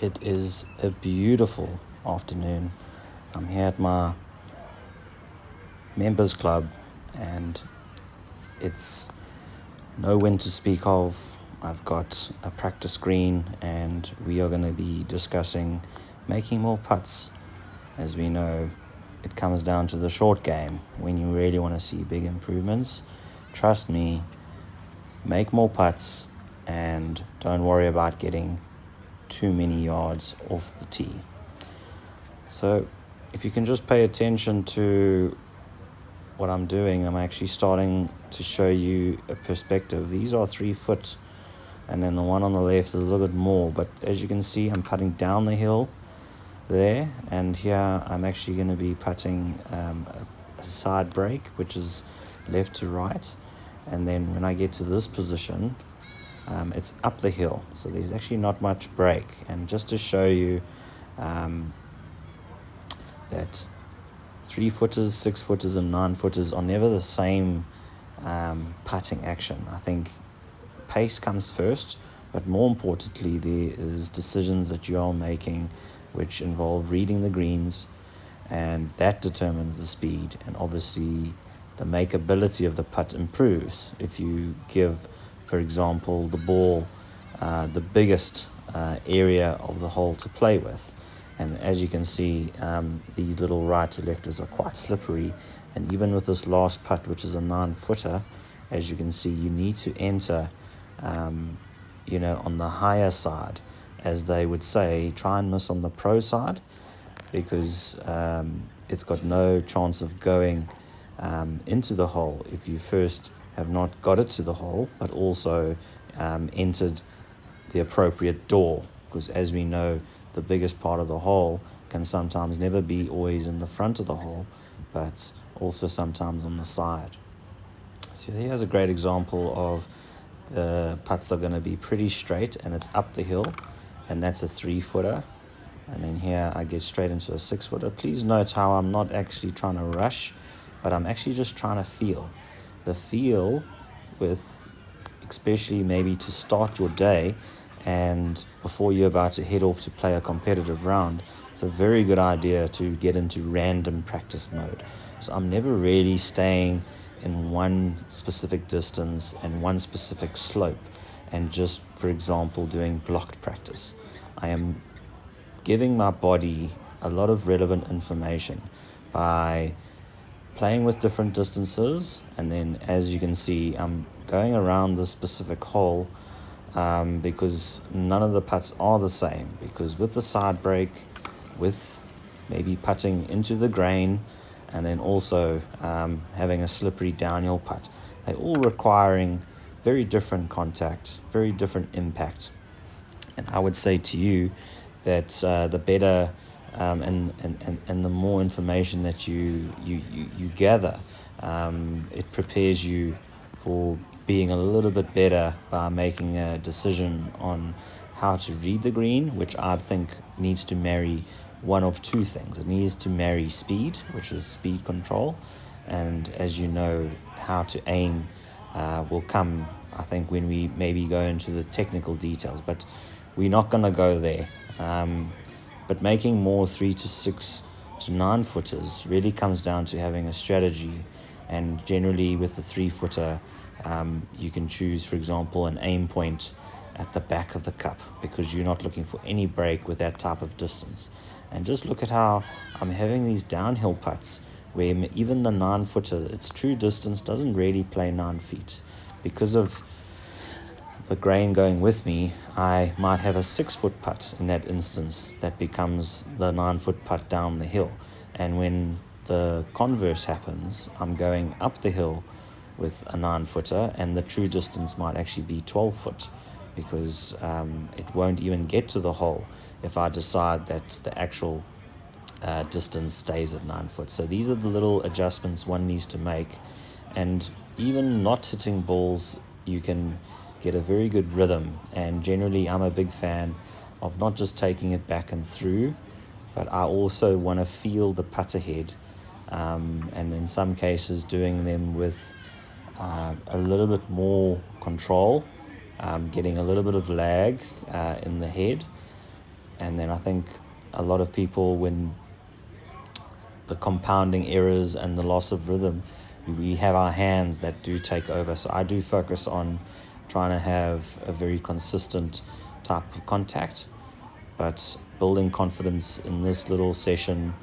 It is a beautiful afternoon. I'm here at my members club and it's no wind to speak of. I've got a practice green and we are going to be discussing making more putts. As we know, it comes down to the short game. When you really want to see big improvements, trust me, make more putts and don't worry about getting too many yards off the tee. So if you can just pay attention to what I'm doing, I'm actually starting to show you a perspective. These are 3 foot, and then the one on the left is a little bit more, but as you can see, I'm putting down the hill there, and here I'm actually going to be putting a side break, which is left to right, and then when I get to this position, it's up the hill, so there's actually not much break. And just to show you that 3 footers, 6 footers and 9 footers are never the same putting action. I think pace comes first, but more importantly there is decisions that you are making which involve reading the greens, and that determines the speed, and obviously the makeability of the putt improves if you give, for example, the ball the biggest area of the hole to play with. And as you can see, these little right to lefters are quite slippery, and even with this last putt, which is a 9 footer, as you can see, you need to enter on the higher side, as they would say. Try and miss on the pro side, because it's got no chance of going into the hole if you first have not got it to the hole, but also entered the appropriate door, because as we know, the biggest part of the hole can sometimes never be always in the front of the hole, but also sometimes on the side. So here's a great example of the putts are going to be pretty straight, and it's up the hill, and that's a 3 footer. And then here I get straight into a 6 footer. Please note how I'm not actually trying to rush, but I'm actually just trying to feel with, especially maybe to start your day and before you're about to head off to play a competitive round. It's a very good idea to get into random practice mode. So I'm never really staying in one specific distance and one specific slope and just, for example, doing blocked practice. I am giving my body a lot of relevant information by playing with different distances, and then as you can see, I'm going around this specific hole because none of the putts are the same, because with the side break, with maybe putting into the grain, and then also having a slippery downhill putt, they're all requiring very different contact, very different impact. And I would say to you that the better and the more information that you gather, it prepares you for being a little bit better by making a decision on how to read the green, which I think needs to marry one of two things. It needs to marry speed, which is speed control, and as you know, how to aim will come, I think, when we maybe go into the technical details, but we're not going to go there. But making more 3 to 6 to 9 footers really comes down to having a strategy, and generally with the 3 footer, you can choose, for example, an aim point at the back of the cup, because you're not looking for any break with that type of distance. And just look at how I'm having these downhill putts where even the 9 footer, its true distance doesn't really play 9 feet. Because of the grain going with me, I might have a 6 foot putt in that instance that becomes the 9 foot putt down the hill. And when the converse happens, I'm going up the hill with a 9 footer, and the true distance might actually be 12 foot, because it won't even get to the hole if I decide that the actual distance stays at 9 foot. So these are the little adjustments one needs to make, and even not hitting balls, you can get a very good rhythm. And generally I'm a big fan of not just taking it back and through, but I also want to feel the putt ahead, and in some cases doing them with a little bit more control, getting a little bit of lag in the head, And then I think a lot of people, when the compounding errors and the loss of rhythm, we have our hands that do take over. So I do focus on trying to have a very consistent type of contact, but building confidence in this little session,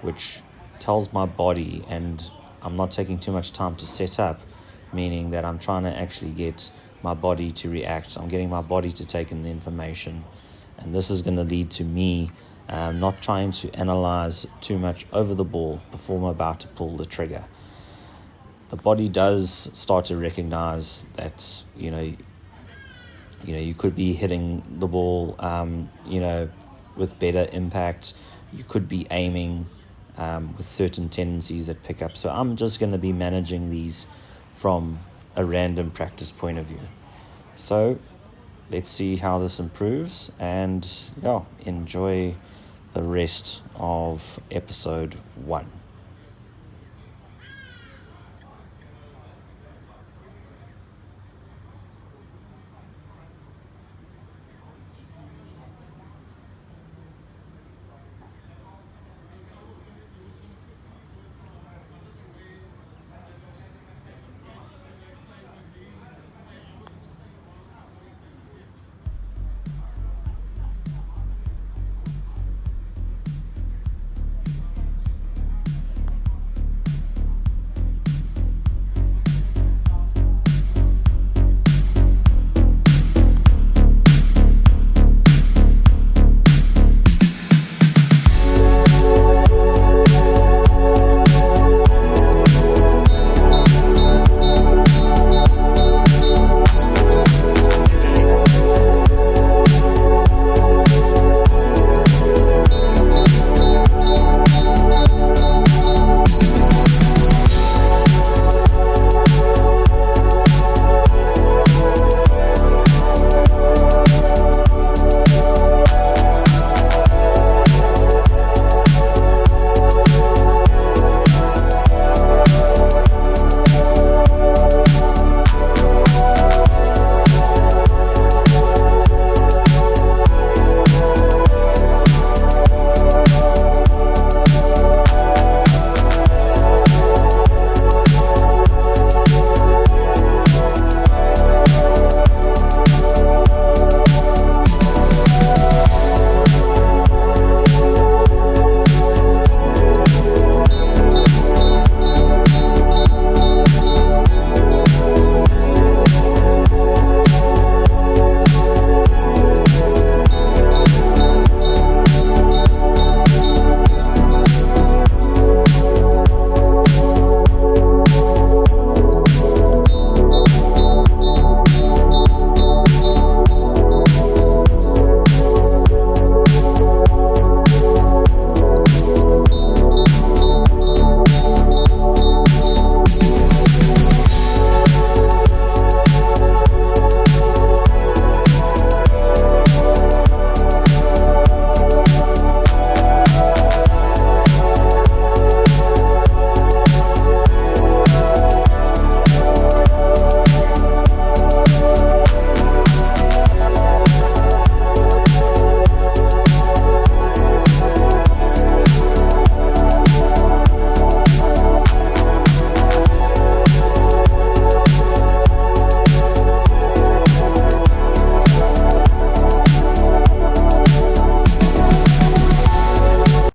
which tells my body, and I'm not taking too much time to set up, meaning that I'm trying to actually get my body to react. I'm getting my body to take in the information, and this is going to lead to me not trying to analyze too much over the ball before I'm about to pull the trigger. The body does start to recognize that you could be hitting the ball with better impact. You could be aiming with certain tendencies that pick up. So I'm just going to be managing these from a random practice point of view. So let's see how this improves, and enjoy the rest of episode 1.